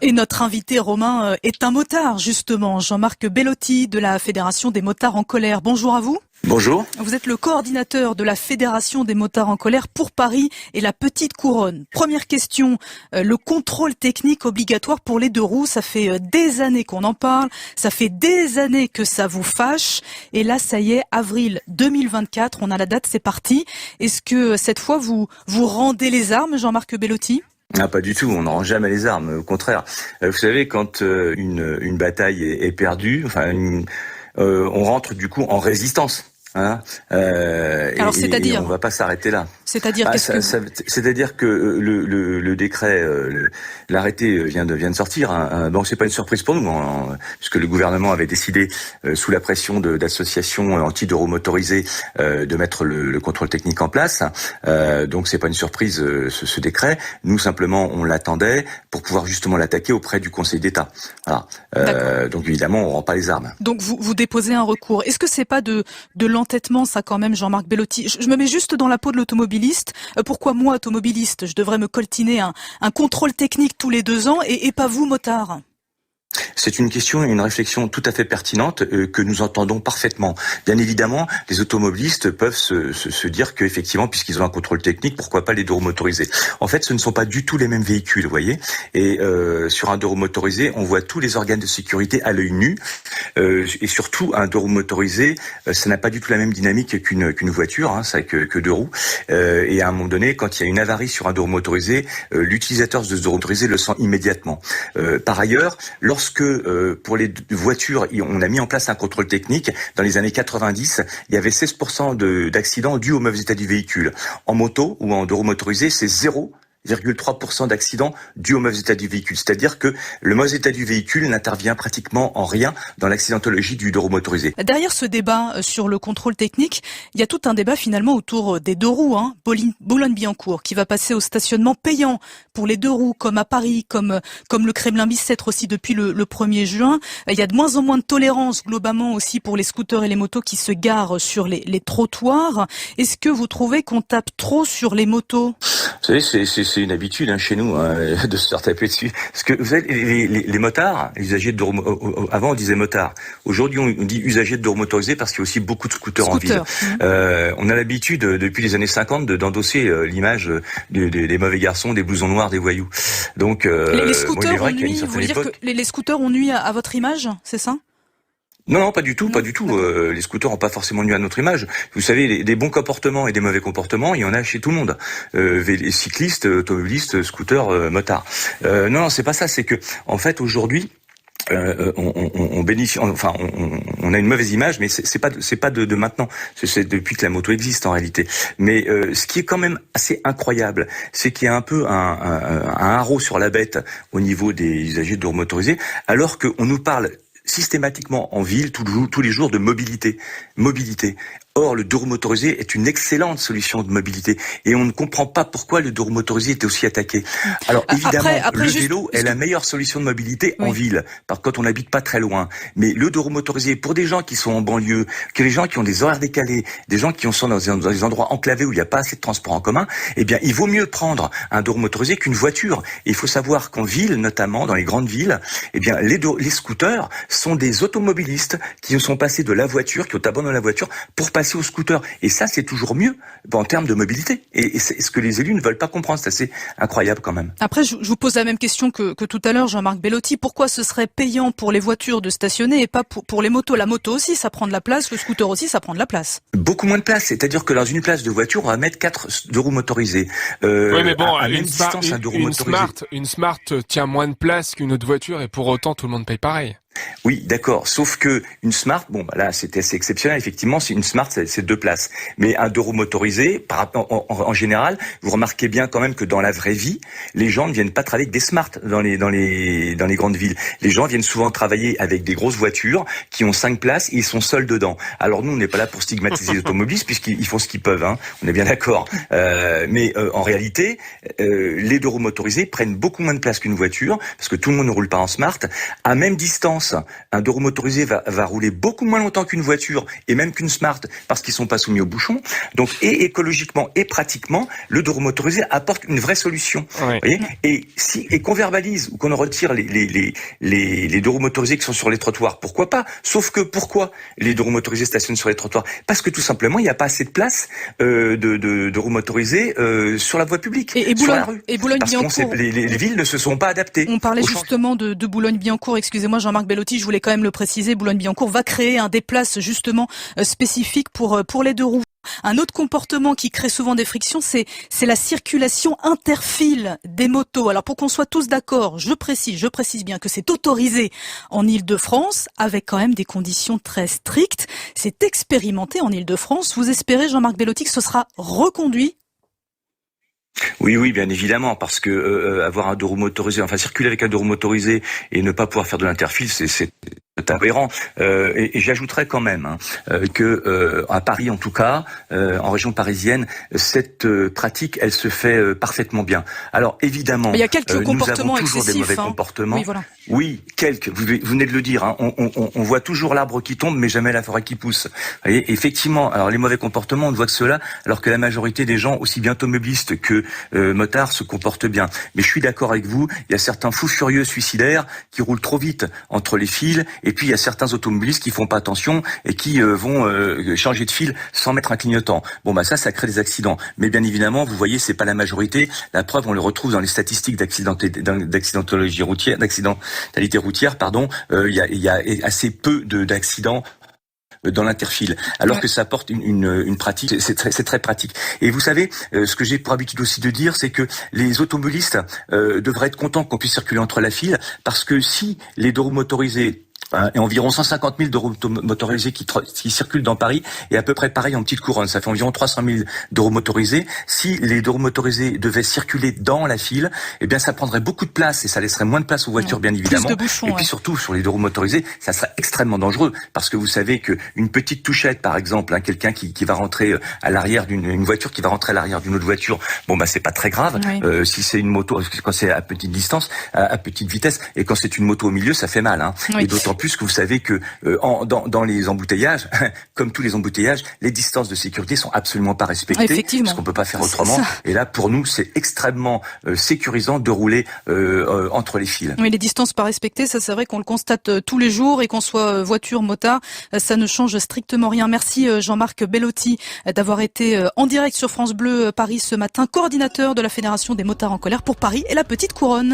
Et notre invité Romain est un motard, justement, Jean-Marc Bellotti de la Fédération des motards en colère. Bonjour à vous. Bonjour. Vous êtes le coordinateur de la Fédération des motards en colère pour Paris et la Petite Couronne. Première question, le contrôle technique obligatoire pour les deux roues, ça fait des années qu'on en parle, ça fait des années que ça vous fâche, et là ça y est, avril 2024, on a la date, c'est parti. Est-ce que cette fois vous rendez les armes, Jean-Marc Bellotti ? Ah, pas du tout, on ne rend jamais les armes, au contraire. Vous savez, quand une bataille est perdue, on rentre du coup en résistance. Hein, alors, c'est-à-dire, on va pas s'arrêter là. C'est-à-dire, c'est-à-dire que le décret, l'arrêté vient de sortir. Bon, c'est pas une surprise pour nous, puisque le gouvernement avait décidé, sous la pression d'associations anti-euromotorisées, de mettre le contrôle technique en place. Donc c'est pas une surprise ce décret. Nous simplement on l'attendait pour pouvoir justement l'attaquer auprès du Conseil d'État. Voilà. Donc évidemment on rend pas les armes. Donc vous déposez un recours. Est-ce que c'est pas de l'entêtement, ça, quand même, Jean-Marc Bellotti? Je me mets juste dans la peau de l'automobiliste. Pourquoi moi, automobiliste, je devrais me coltiner un contrôle technique tous les 2 ans et pas vous, motard? C'est une question et une réflexion tout à fait pertinente que nous entendons parfaitement. Bien évidemment, les automobilistes peuvent se dire qu'effectivement, puisqu'ils ont un contrôle technique, pourquoi pas les deux roues motorisées. En fait, ce ne sont pas du tout les mêmes véhicules, vous voyez. Et sur un deux roues motorisé, on voit tous les organes de sécurité à l'œil nu. Et surtout, un deux roues motorisé, ça n'a pas du tout la même dynamique qu'une voiture, hein, ça que deux roues. Et à un moment donné, quand il y a une avarie sur un deux roues motorisé, l'utilisateur de ce deux roues motorisé le sent immédiatement. Par ailleurs, lorsque pour les voitures, on a mis en place un contrôle technique, dans les années 90, il y avait 16% d'accidents dus au mauvais état du véhicule. En moto ou en deux roues motorisé, c'est 0,3% d'accidents dus au mauvais état du véhicule. C'est-à-dire que le mauvais état du véhicule n'intervient pratiquement en rien dans l'accidentologie du deux roues motorisé. Derrière ce débat sur le contrôle technique, il y a tout un débat finalement autour des deux roues, hein. Boulogne-Billancourt qui va passer au stationnement payant pour les deux roues, comme à Paris, comme le Kremlin-Bicêtre aussi depuis le 1er juin. Il y a de moins en moins de tolérance globalement aussi pour les scooters et les motos qui se garent sur les trottoirs. Est-ce que vous trouvez qu'on tape trop sur les motos ? Vous savez, c'est une habitude chez nous de se faire taper dessus. Parce que vous savez, les motards, les usagers de avant on disait motards. Aujourd'hui on dit usagers de deux roues motorisées parce qu'il y a aussi beaucoup de scooters en ville. On a l'habitude depuis les années 50 d'endosser l'image des mauvais garçons, des blousons noirs, des voyous. Donc les scooters ont nui. Vous voulez dire que les scooters ont nui à votre image, c'est ça ? Non, pas du tout, pas du tout. Les scooters n'ont pas forcément nuit à notre image. Vous savez, des bons comportements et des mauvais comportements, il y en a chez tout le monde. Les cyclistes, automobilistes, scooters, motards. Non, c'est pas ça. C'est que, en fait, aujourd'hui, on bénéficie, enfin, on a une mauvaise image, mais c'est pas de maintenant. C'est depuis que la moto existe en réalité. Mais ce qui est quand même assez incroyable, c'est qu'il y a un peu un haro sur la bête au niveau des usagers de roues motorisées, alors qu'on nous parle systématiquement en ville, tous les jours, de mobilité. Or, le deux roues motorisé est une excellente solution de mobilité. Et on ne comprend pas pourquoi le deux roues motorisé était aussi attaqué. Alors, évidemment, le vélo est la meilleure solution de mobilité en ville, quand on n'habite pas très loin. Mais le deux roues motorisé, pour des gens qui sont en banlieue, que les gens qui ont des horaires décalés, des gens qui sont dans des endroits enclavés où il n'y a pas assez de transport en commun, eh bien, il vaut mieux prendre un deux roues motorisé qu'une voiture. Et il faut savoir qu'en ville, notamment dans les grandes villes, eh bien, les scooters sont des automobilistes qui sont passés de la voiture, qui ont abandonné la voiture pour passer au scooter. Et ça, c'est toujours mieux en termes de mobilité. Et c'est ce que les élus ne veulent pas comprendre. C'est assez incroyable quand même. Après, je vous pose la même question que tout à l'heure, Jean-Marc Bellotti. Pourquoi ce serait payant pour les voitures de stationner et pas pour les motos? La moto aussi, ça prend de la place. Le scooter aussi, ça prend de la place. Beaucoup moins de place. C'est-à-dire que dans une place de voiture, on va mettre 4 deux roues motorisées. Oui, mais bon, une Smart tient moins de place qu'une autre voiture et pour autant, tout le monde paye pareil. Oui, d'accord. Sauf que une Smart, là, c'était assez exceptionnel. Effectivement, une Smart, c'est 2 places. Mais un deux roues motorisé, en général, vous remarquez bien quand même que dans la vraie vie, les gens ne viennent pas travailler avec des Smart dans les grandes villes. Les gens viennent souvent travailler avec des grosses voitures qui ont 5 places et ils sont seuls dedans. Alors nous, on n'est pas là pour stigmatiser les automobilistes puisqu'ils font ce qu'ils peuvent, hein. On est bien d'accord. Mais en réalité, les deux roues motorisées prennent beaucoup moins de place qu'une voiture parce que tout le monde ne roule pas en Smart à même distance. France, un deux roues motorisé va rouler beaucoup moins longtemps qu'une voiture et même qu'une Smart parce qu'ils sont pas soumis aux bouchons. Donc, et écologiquement et pratiquement, le deux roues motorisé apporte une vraie solution. Ouais. Vous voyez, et qu'on verbalise ou qu'on en retire les deux roues motorisés qui sont sur les trottoirs, pourquoi pas? Sauf que pourquoi les deux roues motorisés stationnent sur les trottoirs? Parce que tout simplement, il n'y a pas assez de place de roues motorisées sur la voie publique, sur la rue. Et Boulogne-Billancourt. Les villes ne se sont pas adaptées. On parlait justement de Boulogne-Billancourt. Excusez-moi, Jean-Marc Bellotti, je voulais quand même le préciser. Boulogne-Billancourt va créer des places justement spécifiques pour les deux roues. Un autre comportement qui crée souvent des frictions, c'est la circulation interfile des motos. Alors pour qu'on soit tous d'accord, je précise bien que c'est autorisé en Île-de-France, avec quand même des conditions très strictes. C'est expérimenté en Île-de-France. Vous espérez, Jean-Marc Bellotti, que ce sera reconduit? Oui, bien évidemment, parce que avoir un deux roues motorisé, enfin circuler avec un deux roues motorisé et ne pas pouvoir faire de l'interfile, c'est aberrant. Et j'ajouterais quand même que à Paris, en tout cas, en région parisienne, cette pratique, elle se fait parfaitement bien. Alors évidemment, il y a quelques comportements nous avons toujours des mauvais comportements. Oui, voilà. Oui, quelques. Vous venez de le dire. On voit toujours l'arbre qui tombe, mais jamais la forêt qui pousse. Vous voyez, effectivement. Alors les mauvais comportements, on ne voit que cela, alors que la majorité des gens, aussi bien automobilistes que motards, se comportent bien. Mais je suis d'accord avec vous. Il y a certains fous furieux suicidaires qui roulent trop vite entre les fils. Et puis il y a certains automobilistes qui font pas attention et qui vont changer de fil sans mettre un clignotant. Bon ça crée des accidents. Mais bien évidemment, vous voyez, c'est pas la majorité. La preuve, on le retrouve dans les statistiques d'accidentalité routière. Il y a assez peu d'accidents dans l'interfile, alors que ça apporte une pratique, c'est très pratique. Et vous savez, ce que j'ai pour habitude aussi de dire, c'est que les automobilistes devraient être contents qu'on puisse circuler entre la file, parce que si les deux roues motorisées et environ 150 000 de roues motorisées qui circulent dans Paris, et à peu près pareil en petite couronne. Ça fait environ 300 000 de roues motorisées. Si les deux roues motorisées devaient circuler dans la file, eh bien, ça prendrait beaucoup de place et ça laisserait moins de place aux voitures, bien évidemment. Plus de bouchons, et puis surtout, sur les deux roues motorisées, ça serait extrêmement dangereux parce que vous savez que une petite touchette, par exemple, quelqu'un qui va rentrer à l'arrière une voiture qui va rentrer à l'arrière d'une autre voiture, c'est pas très grave. Oui. Si c'est une moto, quand c'est à petite distance, à petite vitesse, et quand c'est une moto au milieu, ça fait mal. Oui. Et d'autant plus que vous savez que dans les embouteillages, comme tous les embouteillages, les distances de sécurité sont absolument pas respectées, effectivement, parce qu'on peut pas faire autrement. Et là, pour nous, c'est extrêmement sécurisant de rouler entre les fils. Oui, les distances pas respectées, ça c'est vrai qu'on le constate tous les jours, et qu'on soit voiture, motard, ça ne change strictement rien. Merci Jean-Marc Bellotti d'avoir été en direct sur France Bleu Paris ce matin, coordinateur de la Fédération des motards en colère pour Paris et la Petite Couronne.